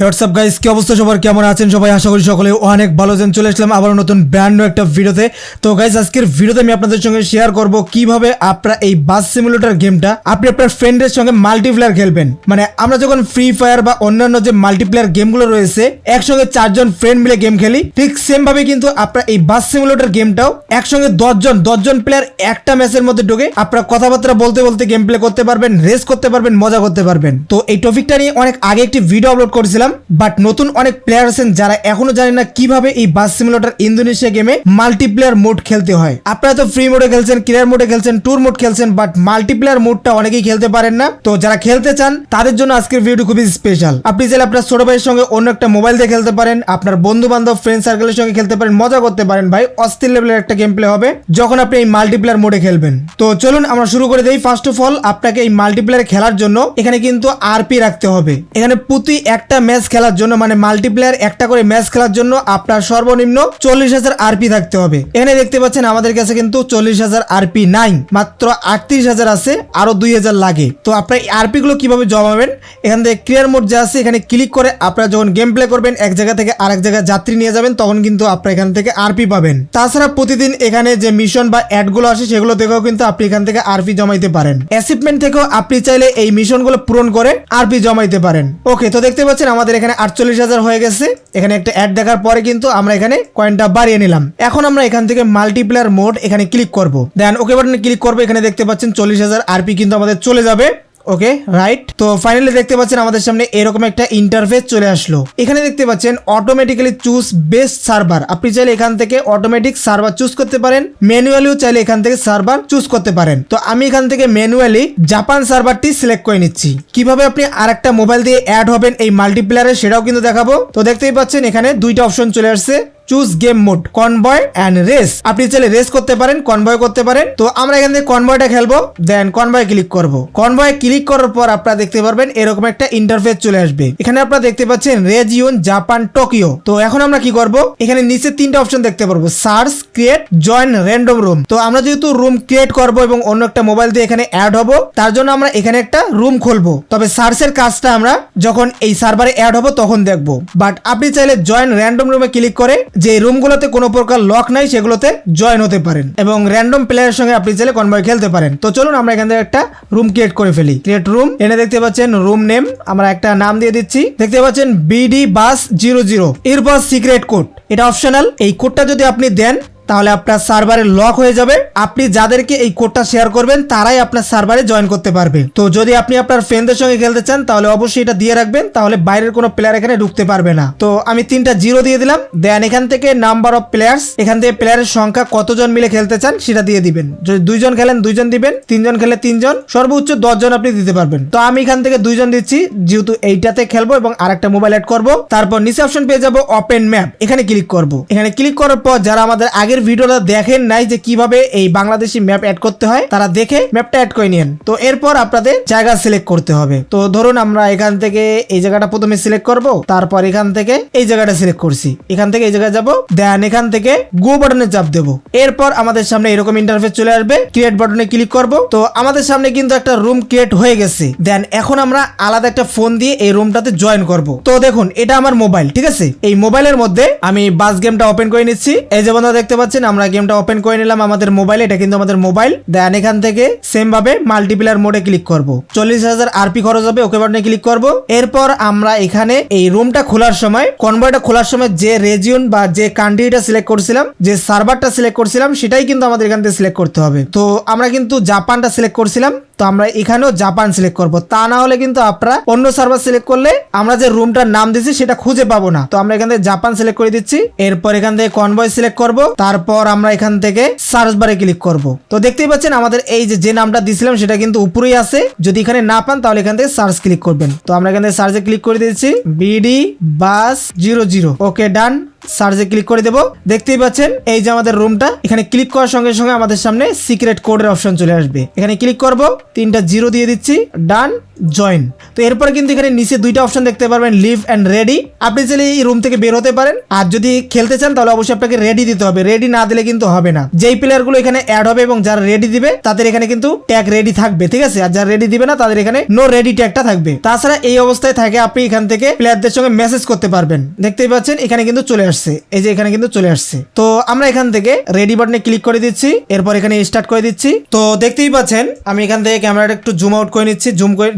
WhatsApp guys, কি অবস্থা সবার, কেমন আছেন সবাই? আশা করি সকলে অনেক ভালো আছেন। চলে আসলাম আবার নতুন ব্র্যান্ড নিউ একটা ভিডিওতে। তো গাইস, আজকের ভিডিওতে আমি আপনাদের সঙ্গে শেয়ার করব কিভাবে আপনারা এই বাস সিমুলেটর গেমটা আপনি আপনার ফ্রেন্ডের সঙ্গে মাল্টিপ্লেয়ার খেলবেন। মানে আমরা যখন ফ্রি ফায়ার বা অন্যান্য যে মাল্টিপ্লেয়ার গেমগুলো রয়েছে একসঙ্গে 4জন ফ্রেন্ড মিলে গেম খেলি, ঠিক সেম ভাবে কিন্তু আপনারা এই বাস সিমুলেটর গেমটাও একসঙ্গে 10জন প্লেয়ার একটা ম্যাচের মধ্যে ঢুকে আপনারা কথাবার্তা বলতে বলতে গেম প্লে করতে পারবেন, রেস করতে পারবেন, মজা করতে পারবেন। তো এই টপিকটা নিয়ে অনেক আগে একটি ভিডিও আপলোড করেছিলাম, বাট নতুন অনেক প্লেয়ার আছেন যারা এখনো জানেন না কিভাবে এই বাস সিমুলেটর ইন্দোনেশিয়া গেমে মাল্টিপ্লেয়ার মোড খেলতে হয়। আপনারা তো ফ্রি মোডে খেলছেন, ক্লিয়ার মোডে খেলছেন, ট্যুর মোড খেলছেন, বাট মাল্টিপ্লেয়ার মোডটা অনেকেই খেলতে পারেন না। তো যারা খেলতে চান তাদের জন্য আজকের ভিডিও খুবই স্পেশাল। আপনি চাইলে আপনার ছোট ভাইয়ের সঙ্গে অন্য একটা মোবাইল দিয়ে খেলতে পারেন, আপনার বন্ধু বান্ধব ফ্রেন্ড সার্কেলের সঙ্গে খেলতে পারেন, মজা করতে পারেন। ভাই অস্থির লেভেলের একটা গেম প্লে হবে যখন আপনি এই মাল্টিপ্লেয়ার মোডে খেলবেন। তো চলুন আমরা শুরু করে দেই। ফার্স্ট অফ অল আপনাকে এই মাল্টিপ্লেয়ার খেলার জন্য এখানে কিন্তু আরপি রাখতে হবে। এখানে প্রতি একটা ম্যাচ খেলার জন্য, মানে মাল্টিপ্লেয়ার একটা করে ম্যাচ খেলার জন্য আপনার সর্বনিম্ন 40,000 আরপি থাকতে হবে। এখানে দেখতে পাচ্ছেন আমাদের কাছে কিন্তু 40,000 আরপি নাই, মাত্র 38,000 আছে, আরো 2,000 লাগে। তো আপনার এই আরপি গুলো কিভাবে জমাবেন? এখান থেকে ক্লিয়ার মোড যা আছে এখানে ক্লিক করে আপনারা যখন গেম প্লে করবেন এক জায়গা থেকে আরেক জায়গায় যাত্রী নিয়ে যাবেন, তখন কিন্তু আপনারা এখান থেকে আরপি পাবেন। তাছাড়া প্রতিদিন এখানে যে মিশন বা অ্যাড গুলো আসে সেগুলো থেকেও কিন্তু আপনি এখান থেকে আরপি জমাইতে পারেন। অ্যাচিভমেন্ট থেকেও আপনি চাইলে এই মিশন গুলো পূরণ করে আরপি জমাইতে পারেন। ওকে, তো দেখতে পাচ্ছেন আমাদের এখানে 48,000 হয়ে গেছে। এখানে একটা অ্যাড দেখার পরে কিন্তু আমরা এখানে কয়েনটা বাড়িয়ে নিলাম। এখন আমরা এখান থেকে মাল্টিপ্লেয়ার মোড এখানে ক্লিক করব, দেন ওকে বাটনে ক্লিক করবো। এখানে দেখতে পাচ্ছেন 40,000 আরপি কিন্তু আমাদের চলে যাবে। ওকে রাইট, তো ফাইনালি দেখতে পাচ্ছেন আমাদের সামনে এরকম একটা ইন্টারফেস চলে আসলো। এখানে দেখতে পাচ্ছেন অটোমেটিক্যালি চুজ বেস্ট সার্ভার। আপনি চাইলে এখান থেকে অটোমেটিক সার্ভার চুজ করতে পারেন, ম্যানুয়ালিও চাইলে এখান থেকে সার্ভার চুজ করতে পারেন। তো আমি এখান থেকে ম্যানুয়ালি জাপান সার্ভারটি সিলেক্ট করে নিচ্ছি। কিভাবে আপনি আরেকটা মোবাইল দিয়ে অ্যাড হবেন এই মাল্টিপ্লেয়ারে সেটাও কিন্তু দেখাবো। তো দেখতেই পাচ্ছেন এখানে দুইটা অপশন চলে আসছে, choose game mode, convoy and race. আপনি চাইলে রেস করতে পারেন, কনভয় করতে পারেন। তো আমরা এখান থেকে কনভয়টা খেলবো, দেন কনভয় ক্লিক করব। কনভয় ক্লিক করার পর আপনারা দেখতে পারবেন এরকম একটা ইন্টারফেস চলে আসবে। এখানে আপনারা দেখতে পাচ্ছেন রেজিয়ন জাপান টোকিও। তো এখন আমরা কি করব? এখানে নিচে তিনটা অপশন দেখতে পারবো, search, create, join random room. তো আমরা যেহেতু রুম ক্রিয়েট করব এবং অন্য একটা মোবাইল দিয়ে এখানে অ্যাড হব, তার জন্য আমরা এখানে একটা রুম খুলবো। তবে সার্চের কাজটা আমরা যখন এই সার্ভারে অ্যাড হব তখন দেখব। বাট আপনি চাইলে জয়েন র্যান্ডম রুমে ক্লিক করে যে রুমগুলোতে কোনো প্রকার লক নাই সেগুলোতে জয়েন হতে পারেন এবং র্যান্ডম প্লেয়ারের সঙ্গে আপনি চাইলে কনভয় খেলতে পারেন। তো চলুন আমরা এখান থেকে একটা রুম ক্রিয়েট করে ফেলি। ক্রিয়েট রুম, এনে দেখতে পাচ্ছেন রুম নেম আমরা একটা নাম দিয়ে দিচ্ছি। দেখতে পাচ্ছেন বিডি বাস 00, এরপর সিক্রেট কোড, এটা অপশনাল। এই কোডটা যদি আপনি দেন তাহলে আপনার সার্ভারে লক হয়ে যাবে। আপনি যাদেরকে এই কোডটা শেয়ার করবেন তারাই আপনার সার্ভারে জয়েন করতে পারবে। তো যদি আপনি আপনার ফ্রেন্ডদের সঙ্গে খেলতে চান তাহলে অবশ্যই এটা দিয়ে রাখবেন, তাহলে বাইরের কোনো প্লেয়ার এখানে ঢুকতে পারবে না। তো আমি 3টা 0 দিয়ে দিলাম। দেন এখান থেকে নাম্বার অফ প্লেয়ার্স, এখান থেকে প্লেয়ারের সংখ্যা কতজন মিলে খেলতে চান সেটা দিয়ে দিবেন। যদি 2 জন খেলেন 2 জন দিবেন, 3 জন খেলে 3 জন, সর্বোচ্চ 10 জন আপনি দিতে পারবেন। তো আমি এখান থেকে 2 জন দিচ্ছি, যেহেতু এইটাতে খেলবো এবং আরেকটা মোবাইল অ্যাড করবো। তারপর নিচে অপশন পেয়ে যাবো ওপেন ম্যাপ, এখানে ক্লিক করব। এখানে ক্লিক করার পর যারা আমাদের আগের ভিডিওটা দেখেন নাই যে কিভাবে এই বাংলাদেশি ম্যাপ অ্যাড করতে হয়, তারা দেখে ম্যাপটা অ্যাড করে নিন। তো এরপর আপনাদের জায়গা সিলেক্ট করতে হবে। তো ধরুন আমরা এখান থেকে এই জায়গাটা প্রথমে সিলেক্ট করব, তারপর এখান থেকে এই জায়গাটা সিলেক্ট করছি, এখান থেকে এই জায়গায় যাব, দেন এখান থেকে গো বাটনে চাপ দেব। এরপর আমাদের সামনে এরকম ইন্টারফেস চলে আসবে, ক্রিয়েট বাটনে ক্লিক করব। তো আমাদের সামনে কিন্তু একটা রুম ক্রিয়েট হয়ে গেছে। দেন এখন আমরা আলাদা একটা ফোন দিয়ে এই রুমটাতে জয়েন করব। তো দেখুন এটা আমার মোবাইল, ঠিক আছে? এই মোবাইলের মধ্যে আমি বাস গেমটা ওপেন করে নিচ্ছি। এই যে বন্ধুরা দেখতে পাচ্ছেন আমরা গেমটা ওপেন করে নিলাম আমাদের মোবাইলে, এটা কিন্তু আমাদের মোবাইল। দেন এখান থেকে সেম ভাবে মাল্টিপ্লেয়ার মোডে ক্লিক করব। 40,000 আরপি খরচ হবে, ওকে বাটনে ক্লিক করব। এরপর আমরা এখানে এই রুমটা খোলার সময়, কনভয়টা খোলার সময় যে রিজিয়ন বা যে কান্ট্রিটা সিলেক্ট করছিলাম, যে সার্ভারটা সিলেক্ট করছিলাম সেটাই কিন্তু আমাদের এখান থেকে সিলেক্ট করতে হবে। তো আমরা কিন্তু জাপানটা সিলেক্ট করছিলাম, তো আমরা এখানেও জাপান সিলেক্ট করব। তা না হলে কিন্তু আপনারা অন্য সার্ভার সিলেক্ট করলে আমরা যে রুমটার নাম দিচ্ছি সেটা খুঁজে পাবো না। তো আমরা এখান থেকে জাপান সিলেক্ট করে দিচ্ছি। এরপর এখান থেকে কনভয় সিলেক্ট করব, তারপর আমরা এখান থেকে সার্চ বারে ক্লিক করব। তো দেখতেই পাচ্ছেন আমাদের এই যে নামটা দিয়েছিলাম সেটা কিন্তু উপরেই আছে। যদি এখানে না পান তাহলে এখান থেকে সার্চ ক্লিক করবেন। তো আমরা এখান থেকে সার্চে ক্লিক করে দিচ্ছি বিডি বাস 00। ওকে ডান। সার্চে ক্লিক করে দেবো। দেখতেই পাচ্ছেন এই যে আমাদের রুমটা, এখানে ক্লিক করার সঙ্গে সঙ্গে আমাদের সামনে সিক্রেট কোডের অপশন চলে আসবে। এখানে ক্লিক করব, 3টা 0 দিয়ে দিচ্ছি, ডান, জয়েন। তো এরপরে কিন্তু এখানে নিচে 2টা অপশন দেখতে পারবেন, লিভ এন্ড রেডি। আপনি চাইলে এই রুম থেকে বের হতে পারেন, আর যদি খেলতে চান তাহলে অবশ্যই আপনাকে রেডি দিতে হবে। রেডি না দিলে কিন্তু হবে না। যেই প্লেয়ারগুলো এখানে অ্যাড হবে এবং যারা রেডি দিবে তাদের এখানে কিন্তু ট্যাগ রেডি থাকবে, ঠিক আছে। আর যারা রেডি দিবে না তাদের এখানে নো রেডি ট্যাগটা থাকবে। তাছাড়া এই অবস্থায় থাকে আপনি এখান থেকে প্লেয়ারদের সঙ্গে মেসেজ করতে পারবেন। দেখতেই পাচ্ছেন এখানে কিন্তু চলে আসছে, এই যে এখানে কিন্তু চলে আসছে। তো আমরা এখান থেকে রেডি বাটনে ক্লিক করে দিচ্ছি, এরপর এখানে স্টার্ট করে দিচ্ছি। তো দেখতেই পাচ্ছেন আমি এখান থেকে ক্যামেরাটা একটু জুম আউট করে নিচ্ছি,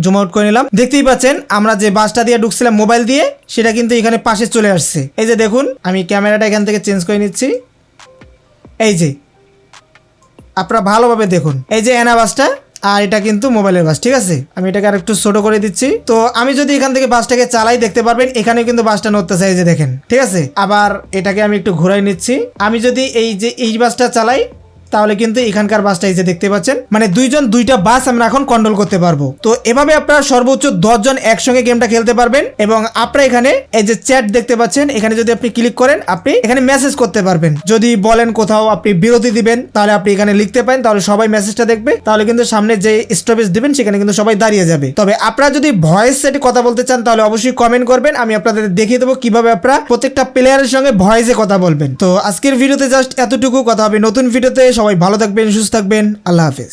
জুম আউট করে নিলাম। দেখতেই পাচ্ছেন আমরা যে বাসটা দিয়ে ঢুকছিলাম মোবাইল দিয়ে, সেটা কিন্তু এখানে পাশে চলে আসছে। এই যে দেখুন, আমি ক্যামেরাটা এখান থেকে চেঞ্জ করে নিচ্ছি। এই যে আপনারা ভালোভাবে দেখুন, এই যে এনা বাসটা, আর এটা কিন্তু মোবাইলের বাস, ঠিক আছে। আমি এটাকে আর একটু ছোট করে দিচ্ছি। তো আমি যদি এখান থেকে বাসটাকে চালাই, দেখতে পারবেন এখানে কিন্তু বাসটা নড়তেছে, এই যে দেখেন, ঠিক আছে। আবার এটাকে আমি একটু ঘুরাই নিচ্ছি। আমি যদি এই বাসটা চালাই তাহলে কিন্তু এখানকার বাসটা এই যে দেখতে পাচ্ছেন, মানে 2 জন 2টা বাস আমরা এখন কন্ট্রোল করতে পারবো। তো এভাবে আপনারা সর্বোচ্চ 10 জন একসঙ্গে গেমটা খেলতে পারবেন। এবং আপনারা এখানে এই যে চ্যাট দেখতে পাচ্ছেন, এখানে যদি আপনি ক্লিক করেন আপনি এখানে মেসেজ করতে পারবেন। যদি বলেন কোথাও আপনি বিরতি দিবেন তাহলে আপনি এখানে লিখতে পারেন, তাহলে সবাই মেসেজটা দেখবে। তাহলে কিন্তু সামনে যে স্টপেজ দিবেন সেখানে কিন্তু সবাই দাঁড়িয়ে যাবে। তবে আপনারা যদি ভয়েস সেটে কথা বলতে চান তাহলে অবশ্যই কমেন্ট করবেন, আমি আপনাদের দেখিয়ে দেবো কিভাবে আপনারা প্রত্যেকটা প্লেয়ারের সঙ্গে ভয়েসে কথা বলবেন। তো আজকের ভিডিওতে জাস্ট এতটুকু। কথা হবে নতুন ভিডিওতে। সবাই ভালো থাকবেন, সুস্থ থাকবেন, আল্লাহ হাফেজ।